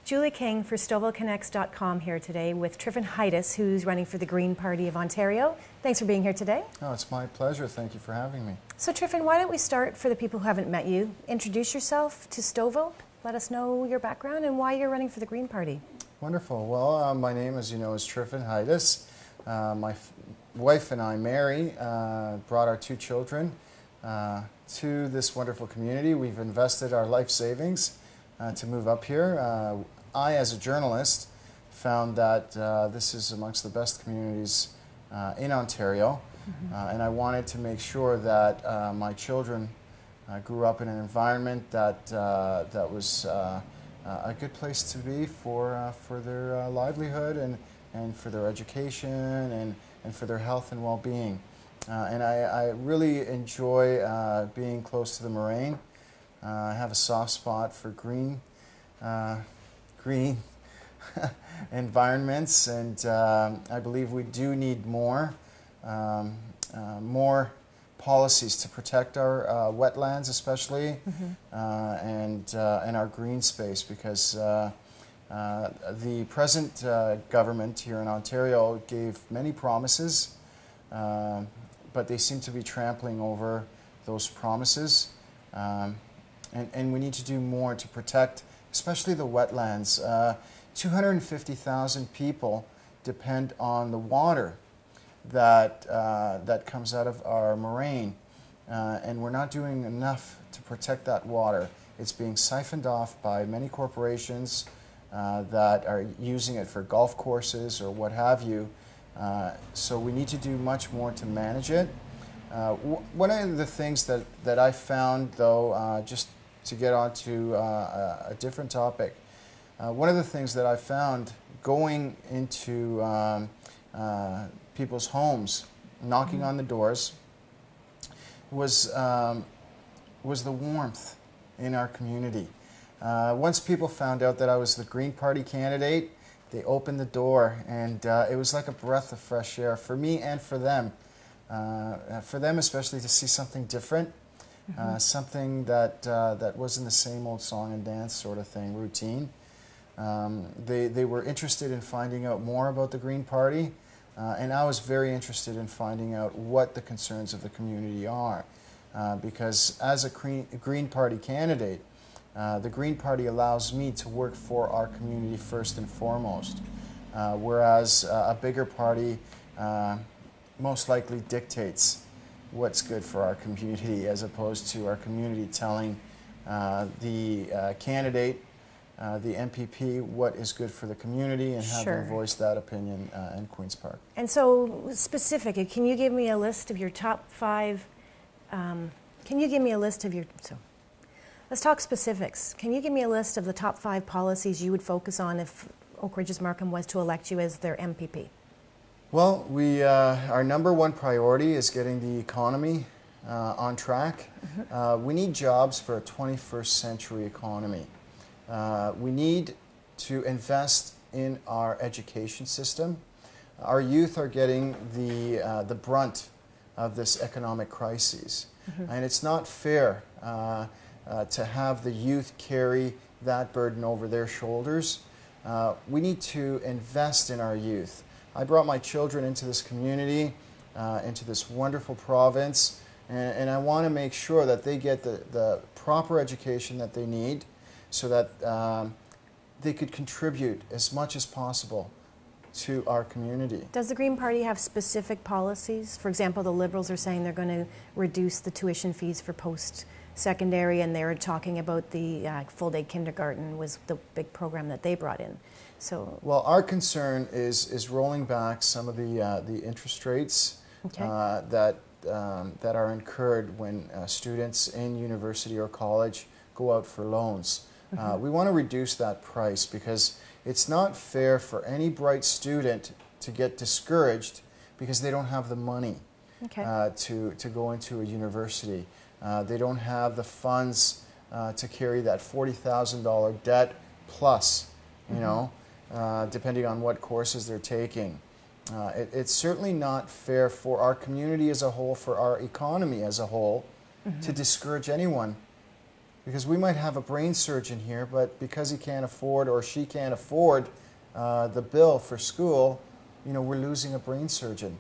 Julie King for StouffvilleConnects.com here today with Trifon Haitas, who's running for the Green Party of Ontario. Thanks for being here today. Oh, it's my pleasure. Thank you for having me. So Trifon, why don't we start, for the people who haven't met you, introduce yourself to Stouffville, let us know your background and why you're running for the Green Party. Wonderful. Well, my name, as you know, is Trifon Haitas. My wife and I, Mary, brought our 2 children to this wonderful community. We've invested our life savings to move up here. I, as a journalist, found that this is amongst the best communities in Ontario, and I wanted to make sure that my children grew up in an environment that that was a good place to be for their livelihood and for their education and for their health and well-being. And I really enjoy being close to the moraine. I have a soft spot for green environments, and I believe we do need more policies to protect our wetlands, especially, and our green space, because the present government here in Ontario gave many promises, but they seem to be trampling over those promises. And we need to do more to protect, especially the wetlands. 250,000 people depend on the water that comes out of our moraine, and we're not doing enough to protect that water. It's being siphoned off by many corporations that are using it for golf courses or what have you. So we need to do much more to manage it. One of the things that I found, though, just to get on to a different topic, one of the things that I found going into people's homes, knocking on the doors, was the warmth in our community. Once people found out that I was the Green Party candidate, they opened the door, and it was like a breath of fresh air for me and for them. For them especially, to see something different, something that wasn't the same old song and dance sort of thing, routine. They were interested in finding out more about the Green Party, and I was very interested in finding out what the concerns of the community are, because as a Green Party candidate, the Green Party allows me to work for our community first and foremost, whereas a bigger party most likely dictates what's good for our community, as opposed to our community telling the candidate, the MPP, what is good for the community, and have them voice that opinion in Queen's Park. And so, specific, can you give me a list of your top 5, let's talk specifics. Can you give me a list of the top 5 policies you would focus on if Ridges-Markham was to elect you as their MPP? Well, our number 1 priority is getting the economy on track. We need jobs for a 21st century economy. We need to invest in our education system. Our youth are getting the brunt of this economic crisis, and it's not fair to have the youth carry that burden over their shoulders. We need to invest in our youth. I brought my children into this community, into this wonderful province, and I want to make sure that they get the proper education that they need, so that they could contribute as much as possible to our community. Does the Green Party have specific policies? For example, the Liberals are saying they're going to reduce the tuition fees for post-secondary, and they're talking about the full-day kindergarten was the big program that they brought in. So, well, our concern is rolling back some of the interest rates that are incurred when students in university or college go out for loans. We want to reduce that price, because it's not fair for any bright student to get discouraged because they don't have the money to go into a university. They don't have the funds to carry that $40,000 debt plus, you know, depending on what courses they're taking. It's certainly not fair for our community as a whole, for our economy as a whole, to discourage anyone Because we might have a brain surgeon here, but because he can't afford or she can't afford the bill for school, we're losing a brain surgeon.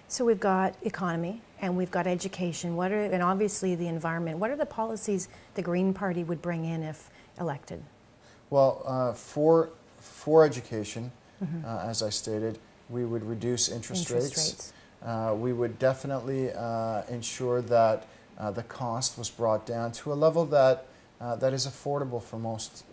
So we've got economy and we've got education. And obviously the environment. What are the policies the Green Party would bring in if elected? Well, for education, as I stated, we would reduce interest rates. We would definitely ensure that the cost was brought down to a level that is affordable for most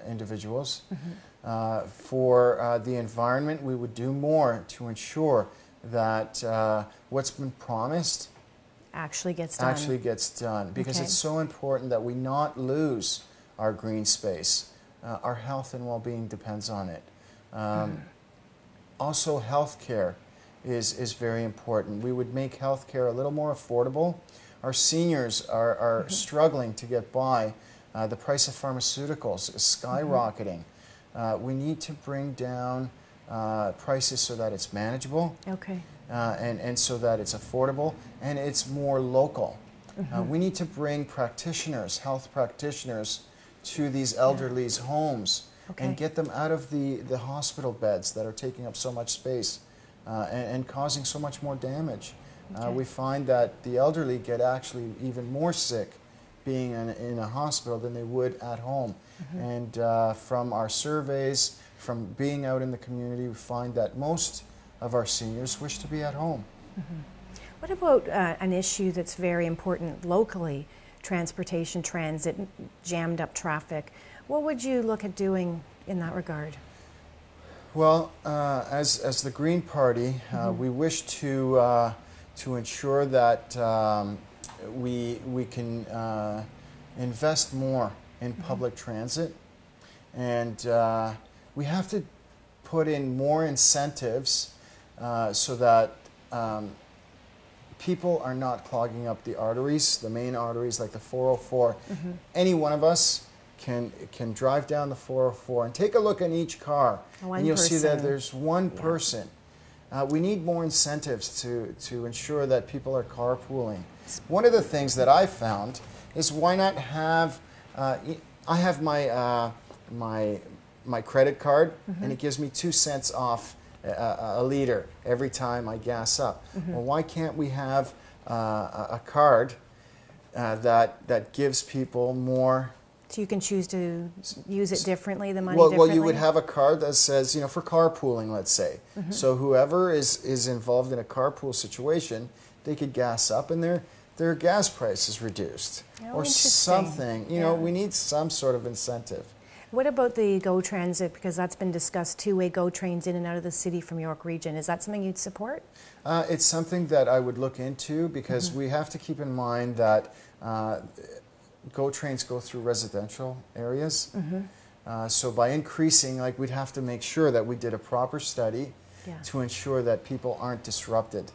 individuals. For the environment, we would do more to ensure that what's been promised actually gets done. Because it's so important that we not lose our green space. Our health and well-being depends on it. Also, health care is very important. We would make health care a little more affordable. Our seniors are struggling to get by. The price of pharmaceuticals is skyrocketing. We need to bring down prices so that it's manageable, and so that it's affordable and it's more local. We need to bring health practitioners, to these elderly's homes and get them out of the hospital beds that are taking up so much space and causing so much more damage. We find that the elderly get actually even more sick being in a hospital than they would at home. And from our surveys, from being out in the community, we find that most of our seniors wish to be at home. What about an issue that's very important locally? Transportation, transit, jammed up traffic. What would you look at doing in that regard? Well, as the Green Party, we wish to ensure that we can invest more in public transit, and we have to put in more incentives so that people are not clogging up the arteries, the main arteries like the 404. Any one of us can drive down the 404 and take a look in each car, and you'll see that there's one person. We need more incentives to ensure that people are carpooling. One of the things that I found is, why not have, I have my credit card, and it gives me 2 cents off a liter every time I gas up. Well, why can't we have a card that gives people more? So you can choose to use it differently, the money differently? Well, you would have a card that says, for carpooling, let's say. So whoever is involved in a carpool situation, they could gas up and their gas price is reduced. Or something. We need some sort of incentive. What about the GO Transit? Because that's been discussed, two-way GO trains in and out of the city from York Region. Is that something you'd support? It's something that I would look into, because we have to keep in mind that GO trains go through residential areas. So by increasing, we'd have to make sure that we did a proper study to ensure that people aren't disrupted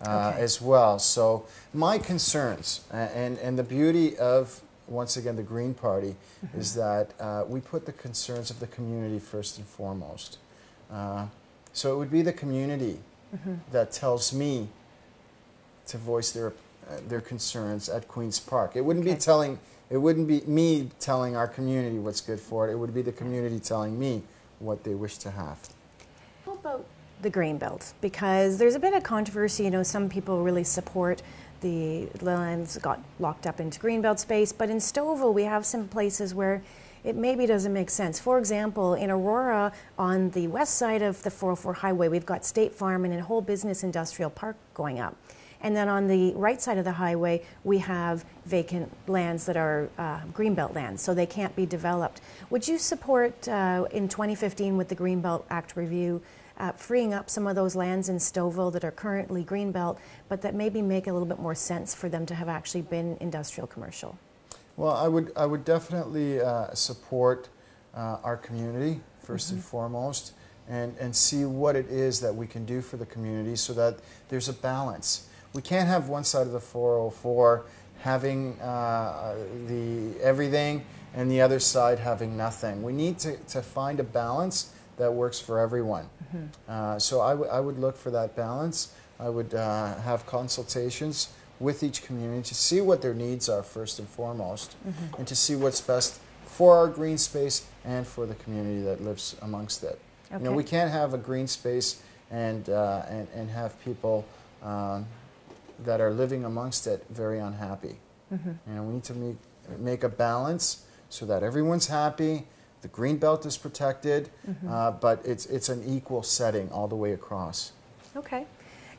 as well. So my concerns, and the beauty of, once again, the Green Party, is that we put the concerns of the community first and foremost. So it would be the community that tells me to voice their concerns at Queen's Park. It wouldn't be it wouldn't be me telling our community what's good for it. It would be the community telling me what they wish to have. How about the Greenbelt? Because there's a bit of controversy. Some people really support the lands got locked up into Greenbelt space, but in Stouffville we have some places where it maybe doesn't make sense. For example, in Aurora, on the west side of the 404 highway, we've got State Farm and a whole business industrial park going up. And then on the right side of the highway, we have vacant lands that are Greenbelt lands, so they can't be developed. Would you support, in 2015 with the Greenbelt Act review, freeing up some of those lands in Stouffville that are currently Greenbelt, but that maybe make a little bit more sense for them to have actually been industrial commercial? Well, I would definitely support our community first and foremost, and see what it is that we can do for the community so that there's a balance. We can't have one side of the 404 having everything and the other side having nothing. We need to find a balance that works for everyone. So I would look for that balance. I would have consultations with each community to see what their needs are first and foremost, and to see what's best for our green space and for the community that lives amongst it. Okay. You know, we can't have a green space and have people that are living amongst it very unhappy. You know, we need to make a balance so that everyone's happy, the green belt is protected, but it's an equal setting all the way across. Okay.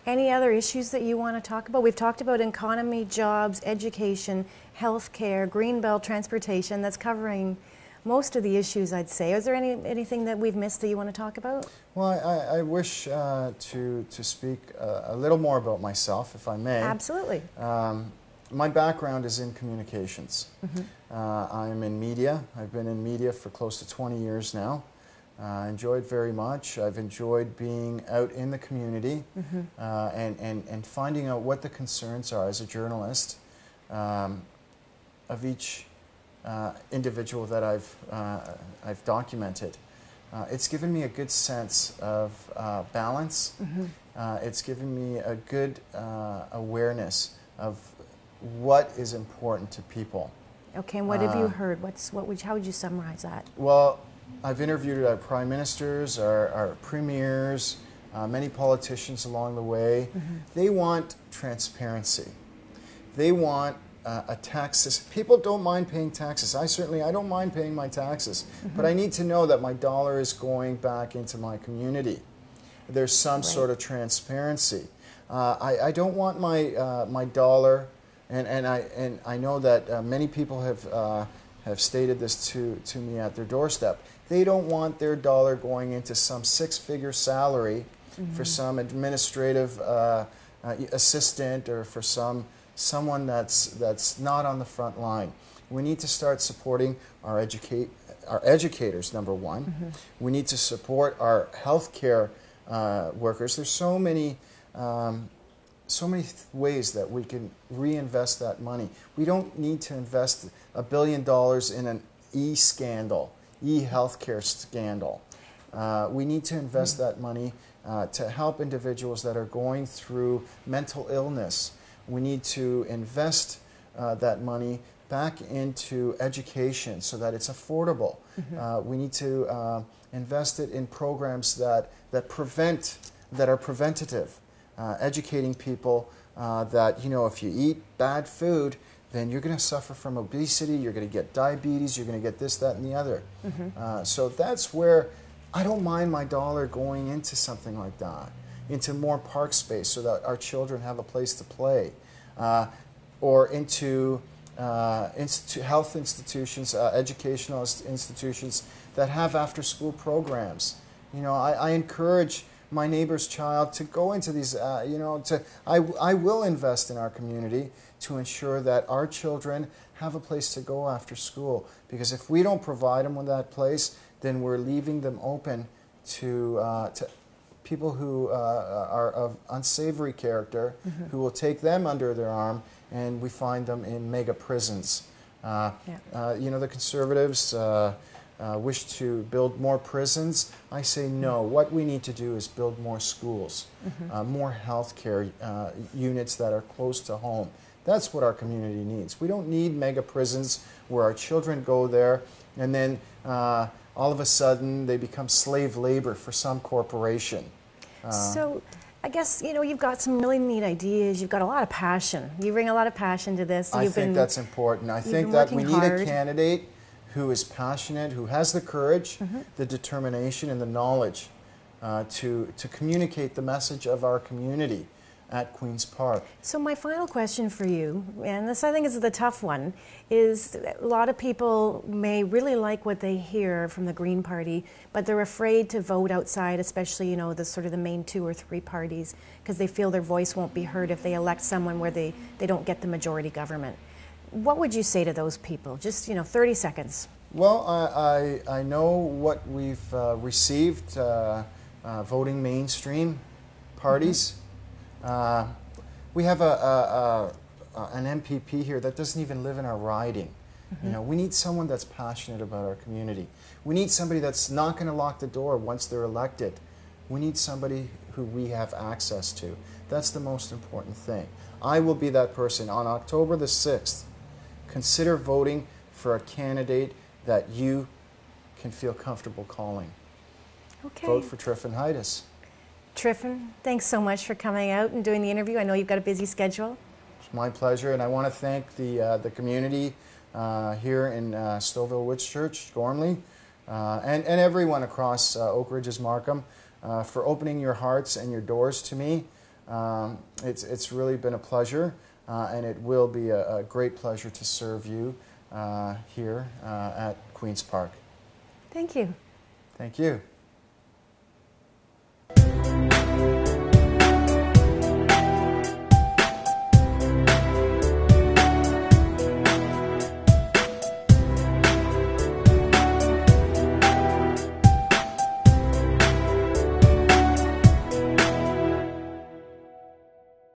Any other issues that you want to talk about? We've talked about economy, jobs, education, healthcare, green belt, transportation. That's covering most of the issues, I'd say. Is there anything that we've missed that you want to talk about? Well, I wish to speak a little more about myself, if I may. Absolutely. My background is in communications. I'm in media. I've been in media for close to 20 years now. I enjoy it very much. I've enjoyed being out in the community and finding out what the concerns are as a journalist of each individual that I've documented. It's given me a good sense of balance. It's given me a good awareness of what is important to people. Okay, and what have you heard? How would you summarize that? Well, I've interviewed our prime ministers, our premiers, many politicians along the way. They want transparency. They want a tax system. People don't mind paying taxes. I don't mind paying my taxes, but I need to know that my dollar is going back into my community. There's some sort of transparency. I don't want my dollar, and I know that many people have stated this to me at their doorstep. They don't want their dollar going into some six-figure salary for some administrative assistant or for someone that's not on the front line. We need to start supporting our educators, number one. We need to support our healthcare workers. There's so many ways that we can reinvest that money. We don't need to invest $1 billion in an e-healthcare scandal. We need to invest that money to help individuals that are going through mental illness. We need to invest that money back into education so that it's affordable. We need to invest it in programs that are preventative. Educating people that, you know, if you eat bad food, then you're going to suffer from obesity, you're going to get diabetes, you're going to get this, that, and the other. So that's where I don't mind my dollar going into something like that, into more park space so that our children have a place to play, or into health institutions, educational institutions that have after-school programs. You know, I encourage my neighbor's child to go into these, I will invest in our community to ensure that our children have a place to go after school. Because if we don't provide them with that place, then we're leaving them open to people who are of unsavory character, who will take them under their arm, and we find them in mega prisons. You know, the Conservatives wish to build more prisons. I say no. What we need to do is build more schools, more healthcare units that are close to home. That's what our community needs. We don't need mega prisons where our children go there and then all of a sudden they become slave labor for some corporation. So I guess, you know, you've got some really neat ideas. You've got a lot of passion. You bring a lot of passion to this. I think that's important. I think that we need a candidate who is passionate, who has the courage, the determination, and the knowledge to communicate the message of our community at Queen's Park. So my final question for you, and this I think is the tough one, is a lot of people may really like what they hear from the Green Party, but they're afraid to vote outside, especially, you know, the sort of the main 2 or 3 parties, because they feel their voice won't be heard if they elect someone where they don't get the majority government. What would you say to those people? Just, you know, 30 seconds. Well, I know what we've received voting mainstream parties. We have an MPP here that doesn't even live in our riding. You know, we need someone that's passionate about our community. We need somebody that's not going to lock the door once they're elected. We need somebody who we have access to. That's the most important thing. I will be that person. On October the 6th, consider voting for a candidate that you can feel comfortable calling. Okay. Vote for Trifon Haitas. Trifon, thanks so much for coming out and doing the interview. I know you've got a busy schedule. It's my pleasure, and I want to thank the community here in Stouffville Woods Church, Gormley, and everyone across Oak Ridges-Markham for opening your hearts and your doors to me. It's really been a pleasure, and it will be a great pleasure to serve you here at Queen's Park. Thank you. Thank you.